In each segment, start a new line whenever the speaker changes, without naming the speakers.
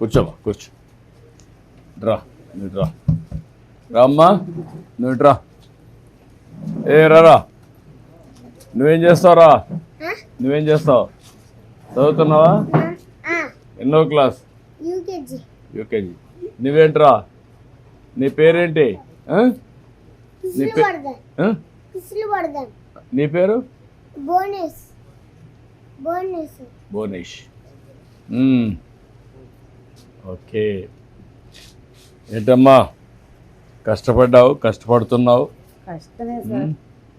కూర్చోమ్మా కూర్చో. రా నువ్వు రా. రామ్మా నువ్వు రా. రా. నువ్వేం చేస్తావురా? నువ్వేం చేస్తావు? చదువుతున్నావా? ఎన్నో క్లాస్? యూకేజీ. నువ్వేంట్రా? నీ పేరేంటి? నీ పేరు? బోనేష్. ఓకే. ఏంటమ్మా కష్టపడ్డావు, కష్టపడుతున్నావు?
కష్టమే సార్.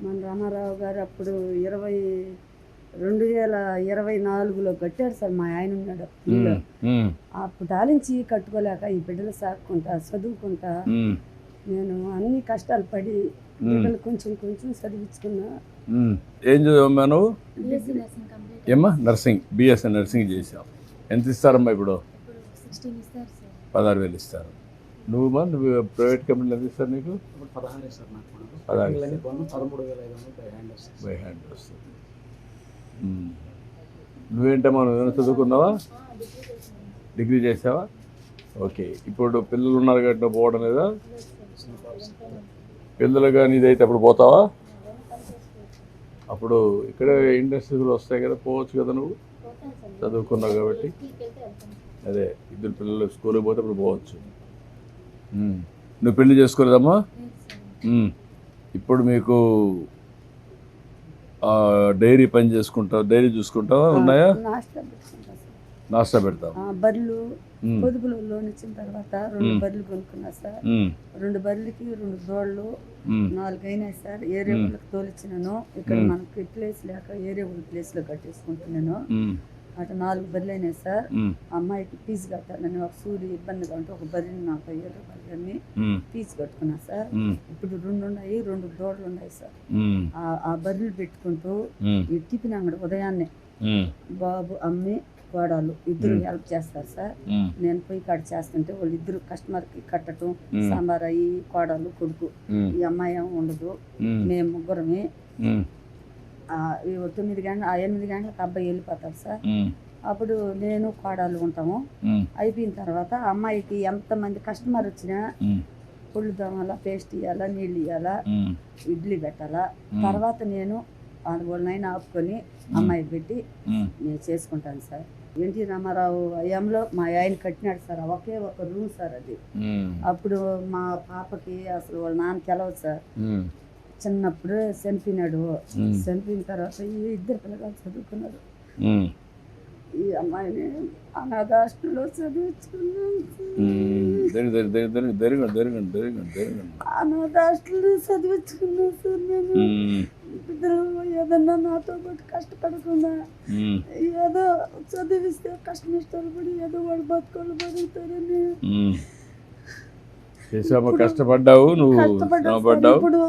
మన రామారావు గారు అప్పుడు 2024లో కట్టారు సార్. మా ఆయన ఉన్నాడు ఇల్లు. అప్పుడు ఆలించి కట్టుకోలేక ఈ బిడ్డలు సాక్కుంటా చదువుకుంటా నేను అన్ని కష్టాలు పడి బిడ్డలు కొంచెం కొంచెం చదివించుకున్నా.
ఏం చదివమ్మా నువ్వు? ఏమ్మా? నర్సింగ్. బిఎస్సీ నర్సింగ్ చేసావు. ఎంత ఇస్తారమ్మా ఇప్పుడు? 16,000 ఇస్తారు. నువ్వు ప్రైవేట్ కంపెనీలు ఎంత ఇస్తారు నీకు? 16,000 బై హ్యాండ్ వస్తుంది. నువ్వేంటమ్మా, నువ్వేమైనా చదువుకున్నావా? డిగ్రీ చేసావా? ఓకే. ఇప్పుడు పిల్లలు ఉన్నారు కాబట్టి నువ్వు పోవడం లేదా? పిల్లలు కానీ ఇదైతే అప్పుడు పోతావా? అప్పుడు ఇక్కడే ఇండస్ట్రీస్లో వస్తాయి కదా, పోవచ్చు కదా నువ్వు చదువుకున్నావు కాబట్టి. అదే ఇద్దరు పిల్లలు స్కూల్కి పోతే అప్పుడు పోవచ్చు. నువ్వు పెళ్లి చేసుకోలేదమ్మా? ఇప్పుడు మీకు డైరీ పని చేసుకుంటావు, డైరీ చూసుకుంటావా? ఉన్నాయా? నాస్టా పెడతావు.
బర్రెలు పొదుపులో లోన్ ఇచ్చిన తర్వాత 2 బర్రెలు కొనుక్కున్నా సార్. 2 బర్రెలకి 2 దోళ్ళు 4 అయినాయి సార్. ఏరే ఊళ్ళకి తోలిచ్చినాను. ఇక్కడ మనకి ప్లేస్ లేక ఏరే ఊళ్ళ ప్లేస్ లో కట్టేసుకుంటున్నాను. అటు 4 బర్రెలు అయినాయి సార్. అమ్మాయికి ఫీజు కట్టాలని ఒక సూరి ఇబ్బందిగా ఉంటే ఒక బర్రెని 40,000 రూపాయలు ఫీజు కట్టుకున్నా సార్. ఇప్పుడు 2 ఉన్నాయి, 2 దోళ్ళు ఉన్నాయి సార్. ఆ బర్రెలు పెట్టుకుంటూ ఈ టిఫిన్ అంగడి ఉదయాన్నే బాబు అమ్మి కోడలు ఇద్దరు హెల్ప్ చేస్తారు సార్. నేను పోయి కాడ చేస్తుంటే వాళ్ళు ఇద్దరు కస్టమర్ కి కట్టడం, సాంబార్ అయ్యి కోడలు కొడుకు. ఈ అమ్మాయి ఏమో ఉండదు, మేము ముగ్గురమే. 8 గంటలకు అబ్బాయి వెళ్ళిపోతారు సార్. అప్పుడు నేను కోడలు ఉంటాము. అయిపోయిన తర్వాత అమ్మాయికి ఎంతమంది కస్టమర్ వచ్చినా పుళ్ళు దోమాలా, పేస్ట్ ఇవ్వాలా, నీళ్ళు ఇవ్వాలా, ఇడ్లీ పెట్టాలా. తర్వాత నేను వాళ్ళనైనా ఆపుకొని అమ్మాయి పెట్టి నేను చేసుకుంటాను సార్. ఎన్టీ రామారావు హయాంలో మా ఆయన కట్టినాడు సార్. ఒకే ఒక రూమ్ సార్ అది. అప్పుడు మా పాపకి అసలు వాళ్ళ నాన్నకి వెళ్ళవు సార్. చిన్నప్పుడు చనిపోయినాడు. చనిపోయిన తర్వాత ఈ 2 పిల్లలు చదువుకున్నారు. ఈ అమ్మాయిని అనాథ హాస్టల్లో చదివించుకున్నాను. అనాథ హాస్టల్లో చదివించుకున్నాను సార్. నేను ఇద్దరు ఏదన్నా నాతో పాటు కష్టపడకుండా ఏదో చదివిస్తే కష్టం ఇష్టాలు పడి ఏదో వాడు బతుకోళ్ళు బతుకుతారని
కష్టపడ్డావు.
ఇప్పుడు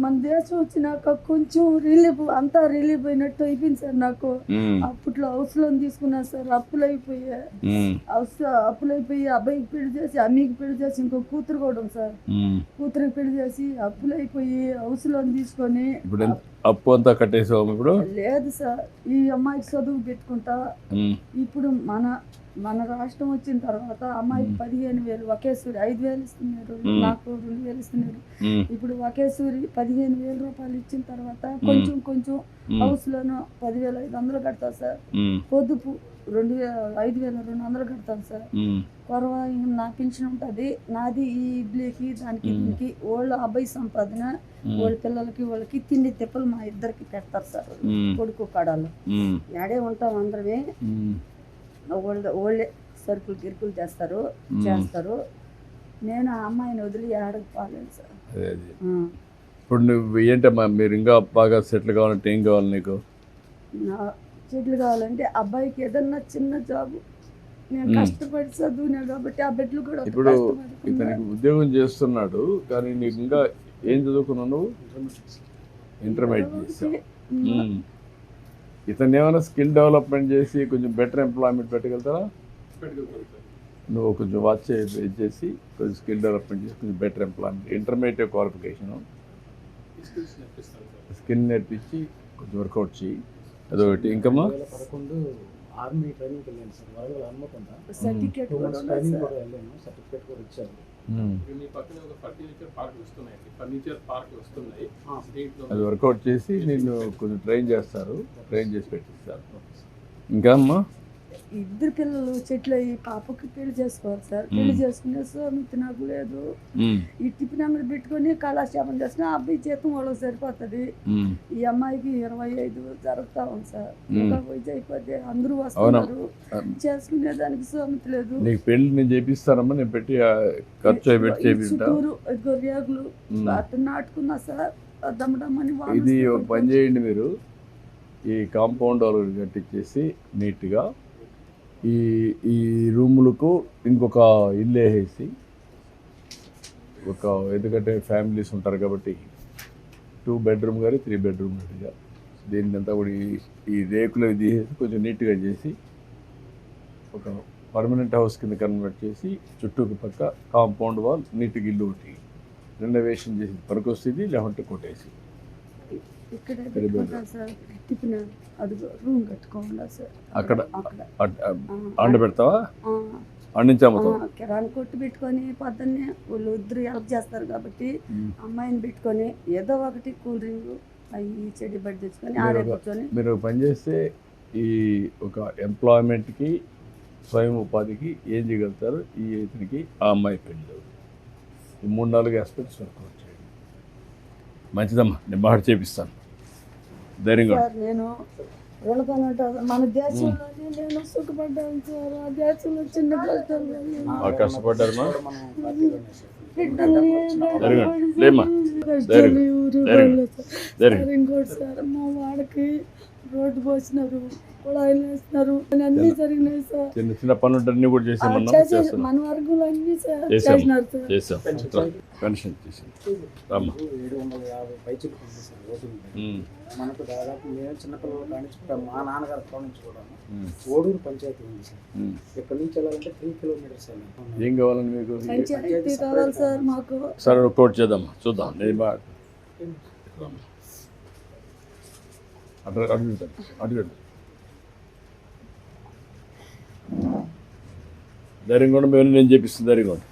మన దేశం వచ్చినాక కొంచెం రిలీఫ్, అంతా రిలీఫ్ అయినట్టు అయిపోయింది సార్. నాకు అప్పట్లో హౌస్ లోన్ తీసుకున్నా సార్. అప్పులైపోయి అబ్బాయికి పెళ్లి చేసి, అమ్మకి పెళ్లి చేసి, ఇంకో కూతురు కూడా సార్. కూతురికి పెళ్లి చేసి అప్పులైపోయి హౌస్ లోన్ తీసుకొని
అప్పు అంతా కట్టేసావు. ఇప్పుడు
లేదు సార్, ఈ అమ్మాయికి చదువు పెట్టుకుంటా. ఇప్పుడు మన రాష్ట్రం వచ్చిన తర్వాత అమ్మాయికి 15,000 ఒకేసూరి 5,000 ఇస్తున్నారు, నాకు 2,000 ఇస్తున్నారు. ఇప్పుడు ఒకేసూరి 15,000 రూపాయలు ఇచ్చిన తర్వాత కొంచెం కొంచెం హౌస్ లోను 10,500 కడతా సార్. పొదుపు 5,200 కడతాను సార్. కొరవ నా పెన్షన్ ఉంటుంది నాది. ఈ ఇడ్లీకి దానికి దీనికి వాళ్ళ అబ్బాయి సంపాదన, వాళ్ళ పిల్లలకి వాళ్ళకి తిండి తిప్పలు మా ఇద్దరికి పెడతారు సార్. కొడుకు కడాలు ఏడే ఉంటాం అందరమే. వాళ్ళే సరుకులు గిరుకులు చేస్తారు. నేను ఆ అమ్మాయిని వదిలి ఆడకు పోలేదు సార్.
ఇప్పుడు నువ్వు ఏంటమ్మా, మీరు ఇంకా బాగా సెటిల్ కావాలంటే ఏం కావాలి నీకు?
సెటిల్ కావాలంటే అబ్బాయికి ఏదన్నా చిన్న జాబ్. నేను కష్టపడి చదువునా కాబట్టి ఆ బిడ్డలు కూడా.
ఇప్పుడు ఇతనికి ఉద్యోగం చేస్తున్నాడు కానీ నీకు ఇంకా ఏం చదువుకున్నావు నువ్వు? ఇంటర్మీడియట్ చేసావు. ఇతను ఏమైనా స్కిల్ డెవలప్మెంట్ చేసి కొంచెం బెటర్ ఎంప్లాయ్మెంట్ పెట్టగలుగుతారా? నువ్వు కొంచెం వాచ్ చేసి కొంచెం స్కిల్ డెవలప్మెంట్ చేసి కొంచెం better employment, intermediate qualification, skill నేర్పించి కొంచెం వర్కౌట్ చేయి. అదొకటి. ఇంకమ్మా
ఆర్మీ ట్రైనింగ్కి వెళ్ళాను sir, Warangal Hanumakonda
certificate
2 months training కూడా వెళ్ళాను, సర్టిఫికేట్ కూడా ఇచ్చారు.
మీ పక్కనే ఒక ఫర్నిచర్ పార్క్ వస్తున్నాయండి, ఫర్నిచర్ పార్క్ వస్తున్నాయి. దీంట్లో
అది వర్కౌట్ చేసి నేను కొంచెం ట్రైన్ చేస్తారు, ట్రైన్ చేసి పెట్టిస్తారు. ఇంకా అమ్మా
ఇద్దరు పిల్లలు చెట్లు అయ్యి పాపకి పెళ్లి చేసుకోవాలి సార్. పెళ్లి చేసుకునే సోమితి నాకు లేదు. ఈ టిఫిన్ అంగడి పెట్టుకొని కాలక్షేపం చేసిన అబ్బాయి జీతం వాళ్ళకి సరిపోతుంది. ఈ అమ్మాయికి 25 జరుగుతా ఉంది సార్. ఇంకా వయసు అయిపోతే అందరూ వస్తున్నారు, చేసుకునే దానికి సోమితి లేదు.
నీకు పెళ్లి నేను చేపిస్తానమ్మా, నేను పెట్టి ఖర్చు అయి పెట్టి చేపిస్తా.
చుట్టూరు ఇదిగో రేగులు అట్లా నాటుకున్నా సార్. దమ్మడమ్మని
ఇది ఒక పని చేయండి మీరు, ఈ కాంపౌండ్ వాళ్ళు కట్టించేసి నీట్గా ఈ రూములకు ఇంకొక ఇల్లు వేసేసి ఎందుకంటే ఫ్యామిలీస్ ఉంటారు కాబట్టి 2 bedroom కానీ 3 bedroom గట్టిగా దీన్ని అంతా కూడా ఈ రేకులు తీసేసి కొంచెం నీట్గా చేసి ఒక పర్మనెంట్ హౌస్ కింద కన్వర్ట్ చేసి చుట్టూకి పక్క కాంపౌండ్ వాల్ నీట్గా ఇల్లు ఒకటి రెనోవేషన్ చేసి పనికొస్తుంది, లేకుంటే కొట్టేసి
ఇక్కడ పెట్టుకుంటాం సార్. టిఫిన్ అది రూమ్ కట్టుకోవాలి సార్.
అక్కడ అండ పెడతావా? అండించామతాం
కిరాణా కొట్టు పెట్టుకొని పొద్దున్నే వాళ్ళు ఇద్దరు హెల్ప్ చేస్తారు కాబట్టి అమ్మాయిని పెట్టుకొని ఏదో ఒకటి కూల్ డ్రింక్ అవి చెడి బట్టి తెచ్చుకొని ఆడే కూర్చొని
మీరు పని చేస్తే ఈ ఒక ఎంప్లాయ్మెంట్కి స్వయం ఉపాధికి ఏం చేయగలుగుతారు? ఈ ఇతనికి ఆ అమ్మాయి పెళ్ళి ఈ 3-4 ఆస్పెక్ట్స్ వర్కౌట్ చేయండి. మంచిదమ్మా, నేను బాగా చేపిస్తాను. ధైర్యంగా
సార్ నేను వెళతానంట మన దేశంలోనే నేను సుఖపడ్డాను సార్. ఆ దేశంలో చిన్న కష్టాలు
బాగా కష్టపడ్డారమ్మా.
మనం పార్టీలోనే
సార్.
ఇంకోటి సార్ మా వాడికి రోడ్డు పోసినారు, కుళాయిలు వేస్తున్నారు, అన్ని జరిగినాయి సార్.
చిన్న చిన్న పనులన్నీ కూడా చేసామన్నా,
మన వర్గంలో అన్ని
చేసాం
చేసినారు సార్.
చేసాం పెన్షన్ చేసాం. రామ్మా
750 పైచీలు పంపిస్తారు రోజులు. మనకు దాదాపు మేము చిన్నపిల్లలు కానించుకుంటాం, మా నాన్నగారి కాడ నుంచి కూడా ఓడూరు పంచాయతీ ఉంది సార్. ఇక్కడ నుంచి వెళ్ళాలంటే 3 kilometers వెళ్ళాలి.
ఏం కావాలని మీకు?
పంచాయతీ కావాలి సార్ మాకు.
సరే వర్కౌట్ చేద్దామా, చూద్దాం. నేను బాగా అడుగుతాను. ధైర్యం కూడా మేము నేను చేపిస్తుంది. ధైర్యం కూడా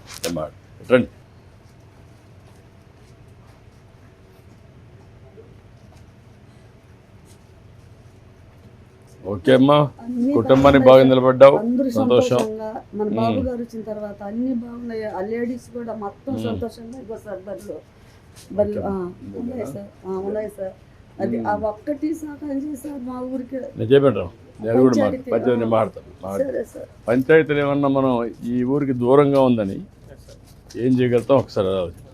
రండి. ఓకే అమ్మా, కుటుంబానికి బాగా నిలబడ్డావు,
అందరూ
సంతోషం.
సంతోషంగా మన బాబు గారు వచ్చిన తర్వాత అన్ని బాగున్నాయి. ఆ లేడీస్ కూడా మొత్తం సంతోషంగా ఇగో సార్ బర్రెలు ఉన్నాయి సార్, ఉన్నాయి సార్. అది ఆ ఒక్కటి సహాయం చేశారు మా ఊరికి.
నేను చెప్పాను, నేను కూడా పంచాయతీ మాట్లాడతాను.
సరే సార్.
పంచాయతీలు ఏమన్నా మనం ఈ ఊరికి దూరంగా ఉందని ఏం చేయగలుగుతాం ఒకసారి ఆలోచించండి.